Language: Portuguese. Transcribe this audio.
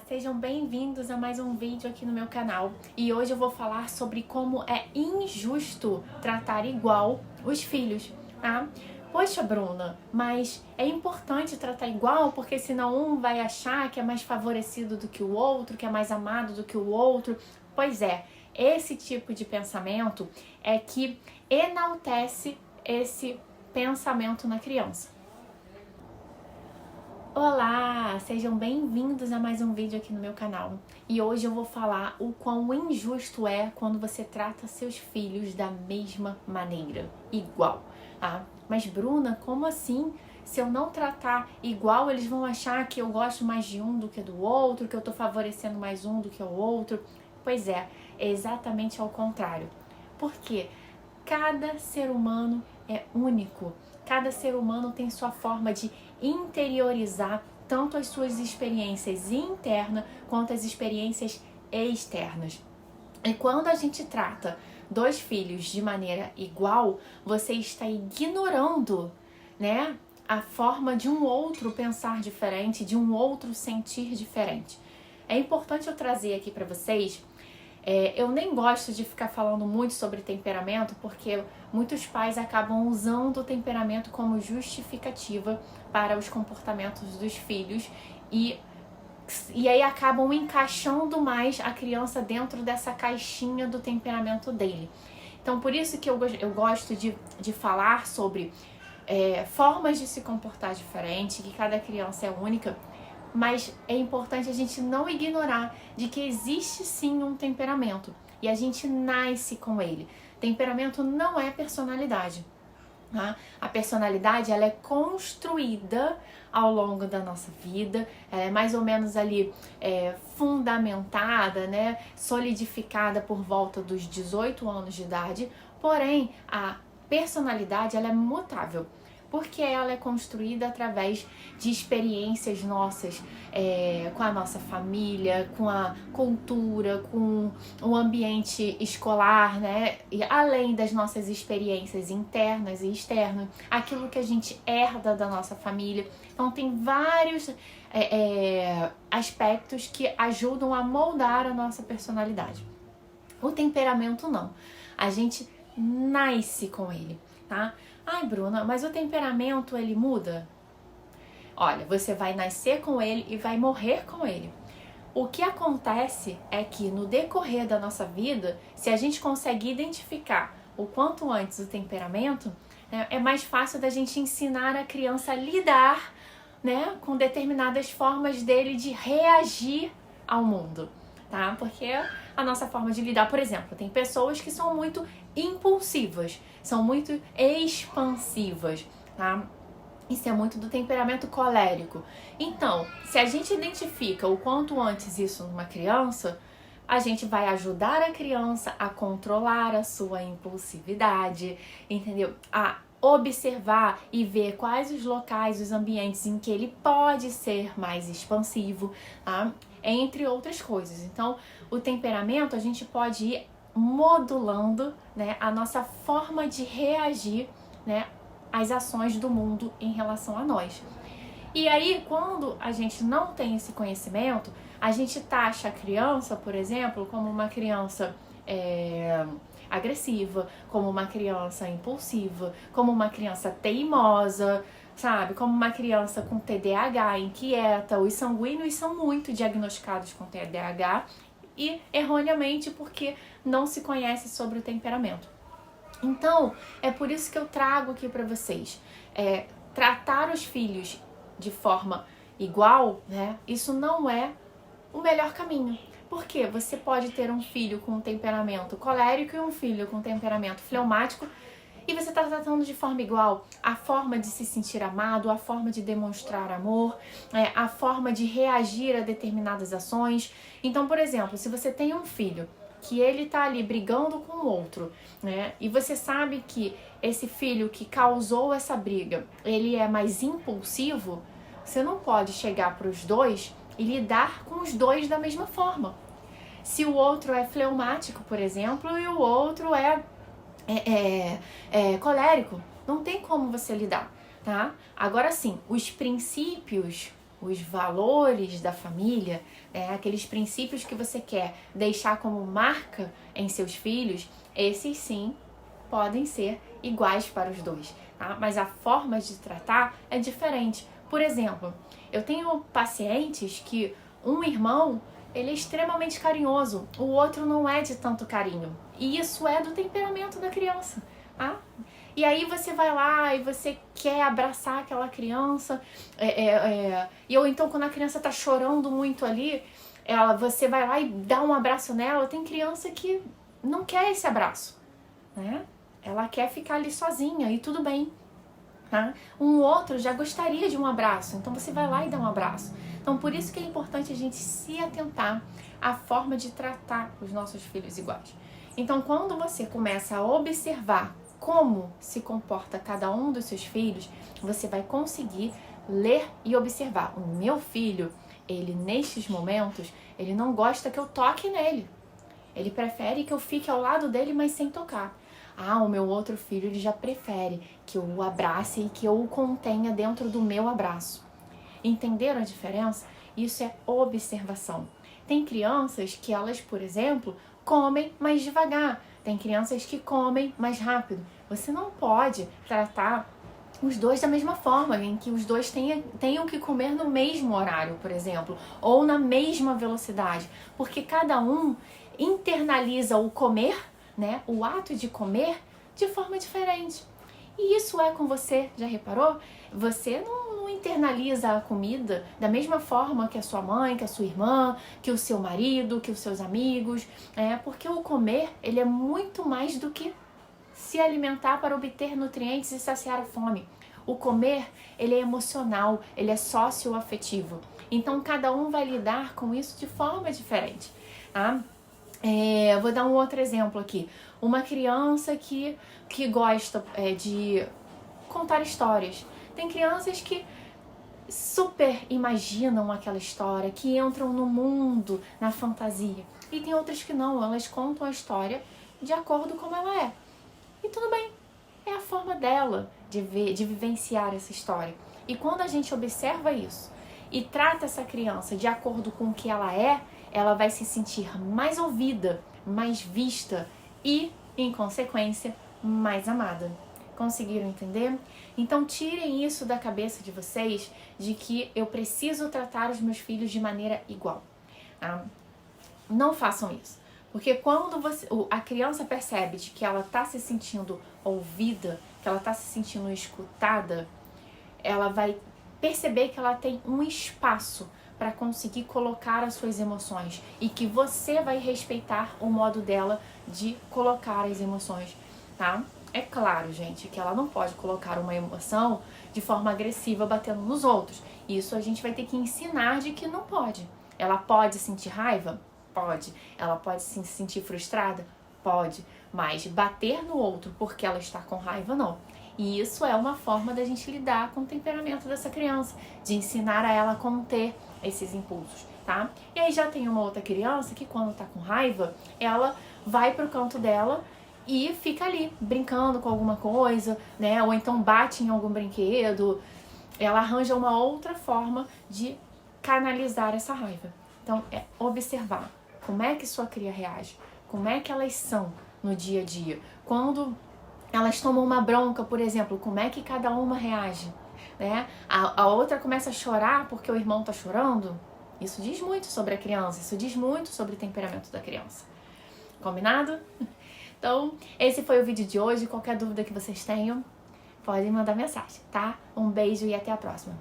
Sejam bem-vindos a mais um vídeo aqui no meu canal. E hoje eu vou falar sobre como é injusto tratar igual os filhos, tá? Poxa, Bruna, mas é importante tratar igual porque senão um vai achar que é mais favorecido do que o outro, que é mais amado do que o outro. Pois é, esse tipo de pensamento é que enaltece esse pensamento na criança. Olá, sejam bem-vindos a mais um vídeo aqui no meu canal. E hoje eu vou falar o quão injusto é quando você trata seus filhos da mesma maneira, igual, tá? Mas Bruna, como assim? Se eu não tratar igual, eles vão achar que eu gosto mais de um do que do outro, que eu tô favorecendo mais um do que o outro. Pois é exatamente ao contrário. Por quê? Cada ser humano é único. Cada ser humano tem sua forma de interiorizar tanto as suas experiências internas quanto as experiências externas. E quando a gente trata dois filhos de maneira igual, você está ignorando, né, a forma de um outro pensar diferente, de um outro sentir diferente. É importante eu trazer aqui para vocês. Eu nem gosto de ficar falando muito sobre temperamento, porque muitos pais acabam usando o temperamento como justificativa para os comportamentos dos filhos e aí acabam encaixando mais a criança dentro dessa caixinha do temperamento dele. Então, por isso que eu gosto de falar sobre formas de se comportar diferente, que cada criança é única. Mas é importante a gente não ignorar de que existe sim um temperamento e a gente nasce com ele. Temperamento não é personalidade. Tá? A personalidade ela é construída ao longo da nossa vida, ela é mais ou menos ali fundamentada, né, solidificada por volta dos 18 anos de idade, porém a personalidade ela é mutável. Porque ela é construída através de experiências nossas, com a nossa família, com a cultura, com o ambiente escolar, né? E além das nossas experiências internas e externas, aquilo que a gente herda da nossa família. Então tem vários aspectos que ajudam a moldar a nossa personalidade. O temperamento não. A gente nasce com ele, tá? Ai, Bruna, mas o temperamento, ele muda? Olha, você vai nascer com ele e vai morrer com ele. O que acontece é que no decorrer da nossa vida, se a gente consegue identificar o quanto antes o temperamento, né, é mais fácil da gente ensinar a criança a lidar, né, com determinadas formas dele de reagir ao mundo, tá? Porque a nossa forma de lidar, por exemplo, tem pessoas que são muito impulsivas, são muito expansivas, tá? Isso é muito do temperamento colérico. Então, se a gente identifica o quanto antes isso numa criança, a gente vai ajudar a criança a controlar a sua impulsividade, entendeu? A observar e ver quais os locais, os ambientes em que ele pode ser mais expansivo, tá? Entre outras coisas. Então, o temperamento a gente pode ir modulando, né, a nossa forma de reagir, né, às ações do mundo em relação a nós. E aí, quando a gente não tem esse conhecimento, a gente taxa a criança, por exemplo, como uma criança agressiva, como uma criança impulsiva, como uma criança teimosa, sabe? Como uma criança com TDAH, inquieta. Os sanguíneos são muito diagnosticados com TDAH e erroneamente porque não se conhece sobre o temperamento. Então, é por isso que eu trago aqui para vocês. Tratar os filhos de forma igual, né? Isso não é o melhor caminho. Porque você pode ter um filho com temperamento colérico e um filho com temperamento fleumático e você está tratando de forma igual. A forma de se sentir amado, a forma de demonstrar amor, a forma de reagir a determinadas ações. Então, por exemplo, se você tem um filho que ele tá ali brigando com o outro, né? E você sabe que esse filho que causou essa briga, ele é mais impulsivo, você não pode chegar para os dois e lidar com os dois da mesma forma. Se o outro é fleumático, por exemplo, e o outro é colérico, não tem como você lidar, tá? Agora sim, os princípios os valores da família, aqueles princípios que você quer deixar como marca em seus filhos, esses sim podem ser iguais para os dois, tá? Mas a forma de tratar é diferente. Por exemplo, eu tenho pacientes que um irmão, ele é extremamente carinhoso, o outro não é de tanto carinho. E isso é do temperamento da criança, tá? E aí você vai lá e você quer abraçar aquela criança, ou então quando a criança tá chorando muito ali, você vai lá e dá um abraço nela. Tem criança que não quer esse abraço, né? Ela quer ficar ali sozinha e tudo bem, tá? Um outro já gostaria de um abraço, então você vai lá e dá um abraço. Então por isso que é importante a gente se atentar à forma de tratar os nossos filhos iguais. Então quando você começa a observar como se comporta cada um dos seus filhos, você vai conseguir ler e observar. O meu filho, ele nestes momentos, ele não gosta que eu toque nele. Ele prefere que eu fique ao lado dele, mas sem tocar. O meu outro filho, ele já prefere que eu o abrace e que eu o contenha dentro do meu abraço. Entenderam a diferença? Isso é observação. Tem crianças que elas, por exemplo, comem mais devagar. Tem crianças que comem mais rápido. Você não pode tratar os dois da mesma forma, em que os dois tenham que comer no mesmo horário, por exemplo, ou na mesma velocidade, porque cada um internaliza o comer, né, o ato de comer, de forma diferente. E isso é com você, já reparou? Você não internaliza a comida da mesma forma que a sua mãe, que a sua irmã, que o seu marido, que os seus amigos, porque o comer, ele é muito mais do que se alimentar para obter nutrientes e saciar a fome. O comer, ele é emocional, ele é socioafetivo. Então, cada um vai lidar com isso de forma diferente, tá? Vou dar um outro exemplo aqui. Uma criança que gosta de contar histórias. Tem crianças que super imaginam aquela história, que entram no mundo, na fantasia. E tem outras que não, elas contam a história de acordo com como ela é. E tudo bem, é a forma dela de vivenciar essa história. E quando a gente observa isso e trata essa criança de acordo com o que ela vai se sentir mais ouvida, mais vista e, em consequência, mais amada. Conseguiram entender? Então tirem isso da cabeça de vocês, de que eu preciso tratar os meus filhos de maneira igual. Não façam isso. Porque quando a criança percebe de que ela está se sentindo ouvida, que ela está se sentindo escutada, ela vai perceber que ela tem um espaço para conseguir colocar as suas emoções e que você vai respeitar o modo dela de colocar as emoções, tá? É claro, gente, que ela não pode colocar uma emoção de forma agressiva batendo nos outros. Isso a gente vai ter que ensinar de que não pode. Ela pode sentir raiva? Pode. Ela pode se sentir frustrada? Pode. Mas bater no outro porque ela está com raiva, não. E isso é uma forma da gente lidar com o temperamento dessa criança, de ensinar a ela a conter esses impulsos, tá? E aí já tem uma outra criança que quando tá com raiva, ela vai pro canto dela e fica ali, brincando com alguma coisa, né? Ou então bate em algum brinquedo. Ela arranja uma outra forma de canalizar essa raiva. Então, é observar como é que sua cria reage, como é que elas são no dia a dia. Quando elas tomam uma bronca, por exemplo, como é que cada uma reage, né? A outra começa a chorar porque o irmão tá chorando. Isso diz muito sobre a criança, isso diz muito sobre o temperamento da criança. Combinado? Então, esse foi o vídeo de hoje. Qualquer dúvida que vocês tenham, podem mandar mensagem, tá? Um beijo e até a próxima.